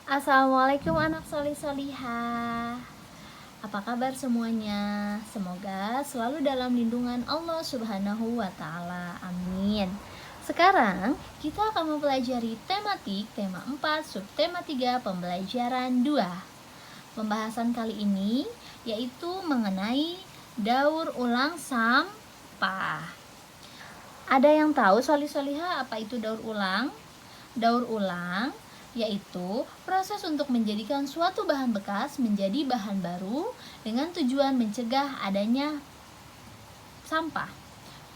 Assalamualaikum anak solih solihah. Apa kabar semuanya? Semoga selalu dalam lindungan Allah Subhanahu wa Ta'ala. Amin. Sekarang kita akan mempelajari tematik tema 4 subtema 3 pembelajaran 2. Pembahasan kali ini yaitu mengenai daur ulang sampah. Ada yang tahu solih solihah apa itu daur ulang? Daur ulang yaitu proses untuk menjadikan suatu bahan bekas menjadi bahan baru dengan tujuan mencegah adanya sampah.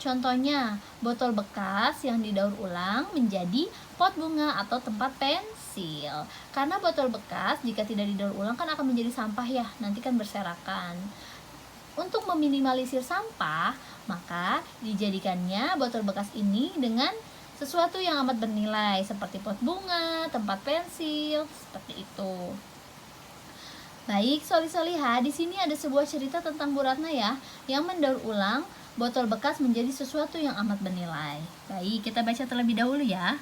Contohnya, botol bekas yang didaur ulang menjadi pot bunga atau tempat pensil. Karena botol bekas jika tidak didaur ulang kan akan menjadi sampah ya, nanti kan berserakan. Untuk meminimalisir sampah, maka dijadikannya botol bekas ini dengan sesuatu yang amat bernilai seperti pot bunga, tempat pensil, seperti itu. Baik, solih-solihah, di sini ada sebuah cerita tentang Bu Ratna ya, yang mendaur ulang botol bekas menjadi sesuatu yang amat bernilai. Baik, kita baca terlebih dahulu ya.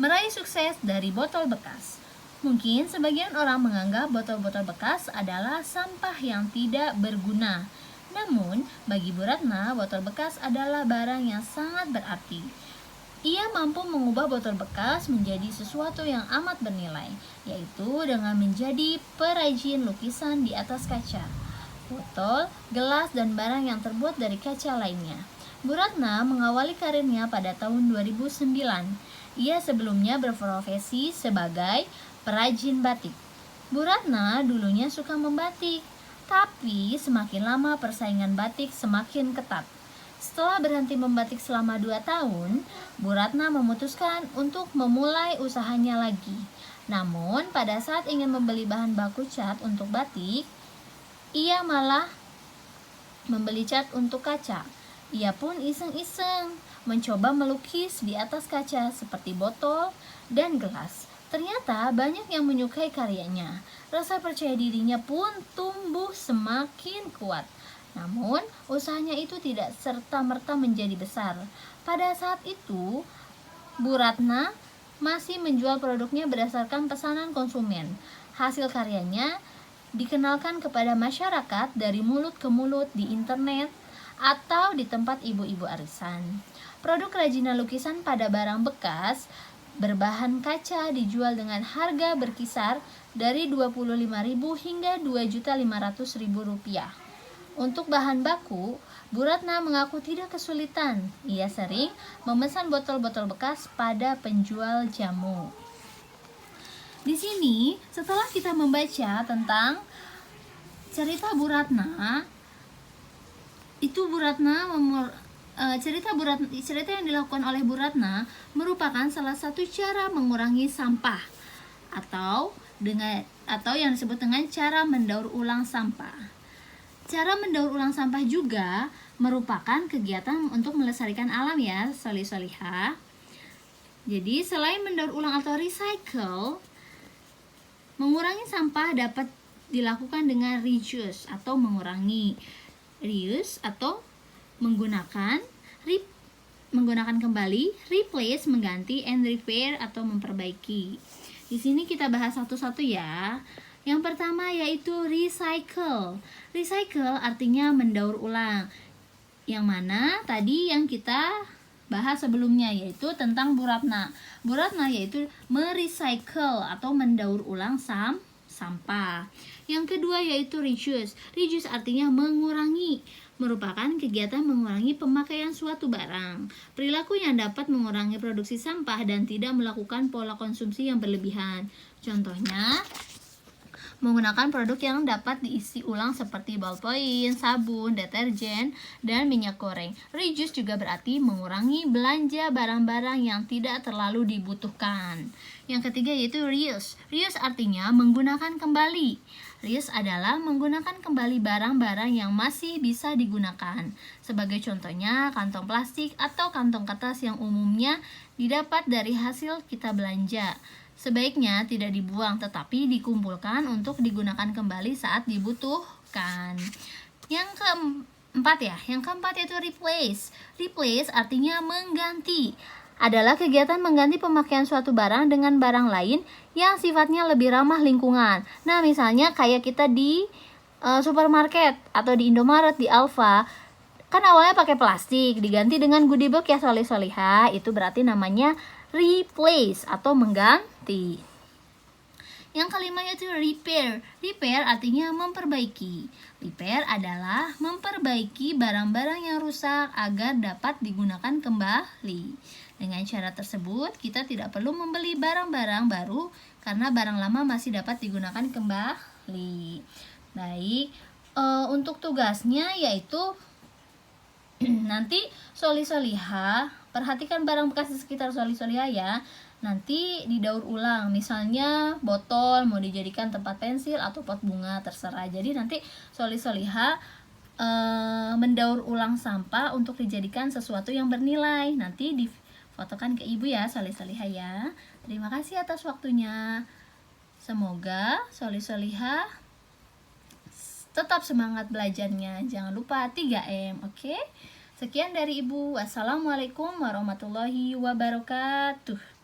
Meraih sukses dari botol bekas. Mungkin sebagian orang menganggap botol-botol bekas adalah sampah yang tidak berguna. Namun, bagi Bu Ratna, botol bekas adalah barang yang sangat berarti. Ia mampu mengubah botol bekas menjadi sesuatu yang amat bernilai, yaitu dengan menjadi perajin lukisan di atas kaca, botol, gelas, dan barang yang terbuat dari kaca lainnya. Bu Ratna mengawali karirnya pada tahun 2009. Ia sebelumnya berprofesi sebagai perajin batik. Bu Ratna dulunya suka membatik, tapi semakin lama persaingan batik semakin ketat. Setelah berhenti membatik selama 2 tahun, Bu Ratna memutuskan untuk memulai usahanya lagi. Namun, pada saat ingin membeli bahan baku cat untuk batik, ia malah membeli cat untuk kaca. Ia pun iseng-iseng mencoba melukis di atas kaca seperti botol dan gelas. Ternyata banyak yang menyukai karyanya. Rasa percaya dirinya pun tumbuh semakin kuat. Namun, usahanya itu tidak serta-merta menjadi besar. Pada saat itu, Bu Ratna masih menjual produknya berdasarkan pesanan konsumen. Hasil karyanya dikenalkan kepada masyarakat dari mulut ke mulut di internet atau di tempat ibu-ibu arisan. Produk kerajinan lukisan pada barang bekas berbahan kaca dijual dengan harga berkisar dari Rp25.000 hingga Rp2.500.000. Untuk bahan baku, Bu Ratna mengaku tidak kesulitan. Ia sering memesan botol-botol bekas pada penjual jamu. Di sini, setelah kita membaca tentang cerita Bu Ratna, cerita yang dilakukan oleh Bu Ratna merupakan salah satu cara mengurangi sampah atau yang disebut dengan cara mendaur ulang sampah. Cara mendaur ulang sampah juga merupakan kegiatan untuk melestarikan alam ya, solih-solihah. Jadi selain mendaur ulang atau recycle, mengurangi sampah dapat dilakukan dengan reuse atau mengurangi, reuse atau menggunakan kembali, replace mengganti, and repair atau memperbaiki. Di sini kita bahas satu-satu ya. Yang pertama yaitu recycle. Recycle artinya mendaur ulang. Yang mana tadi yang kita bahas sebelumnya yaitu tentang Bu Ratna. Bu Ratna yaitu merecycle atau mendaur ulang sampah. Yang kedua yaitu reduce. Reduce artinya mengurangi. Merupakan kegiatan mengurangi pemakaian suatu barang. Perilaku yang dapat mengurangi produksi sampah dan tidak melakukan pola konsumsi yang berlebihan. Contohnya, menggunakan produk yang dapat diisi ulang seperti ballpoint, sabun, deterjen, dan minyak goreng. Reduce juga berarti mengurangi belanja barang-barang yang tidak terlalu dibutuhkan. Yang ketiga yaitu reuse. Reuse artinya menggunakan kembali. Reuse adalah menggunakan kembali barang-barang yang masih bisa digunakan. Sebagai contohnya, kantong plastik atau kantong kertas yang umumnya didapat dari hasil kita belanja. Sebaiknya tidak dibuang tetapi dikumpulkan untuk digunakan kembali saat dibutuhkan. Yang keempat yaitu replace. Replace artinya mengganti. adalah kegiatan mengganti pemakaian suatu barang dengan barang lain yang sifatnya lebih ramah lingkungan. Nah, misalnya kayak kita di supermarket atau di Indomaret, di Alfa, kan awalnya pakai plastik, diganti dengan goodie bag ya solih-solihah, itu berarti namanya replace atau mengganti. Yang kelima yaitu repair. Repair artinya memperbaiki. Repair adalah memperbaiki barang-barang yang rusak agar dapat digunakan kembali. Dengan cara tersebut, kita tidak perlu membeli barang-barang baru karena barang lama masih dapat digunakan kembali. Baik, untuk tugasnya yaitu nanti solih-solihah, perhatikan barang bekas di sekitar solih-solihah ya. Nanti didaur ulang, misalnya botol mau dijadikan tempat pensil atau pot bunga, terserah. Jadi nanti solih-solihah mendaur ulang sampah untuk dijadikan sesuatu yang bernilai. Nanti difotokan ke ibu ya solih-solihah ya. Terima kasih atas waktunya. Semoga solih-solihah tetap semangat belajarnya. Jangan lupa 3M, oke? Sekian dari ibu. Wassalamualaikum warahmatullahi wabarakatuh.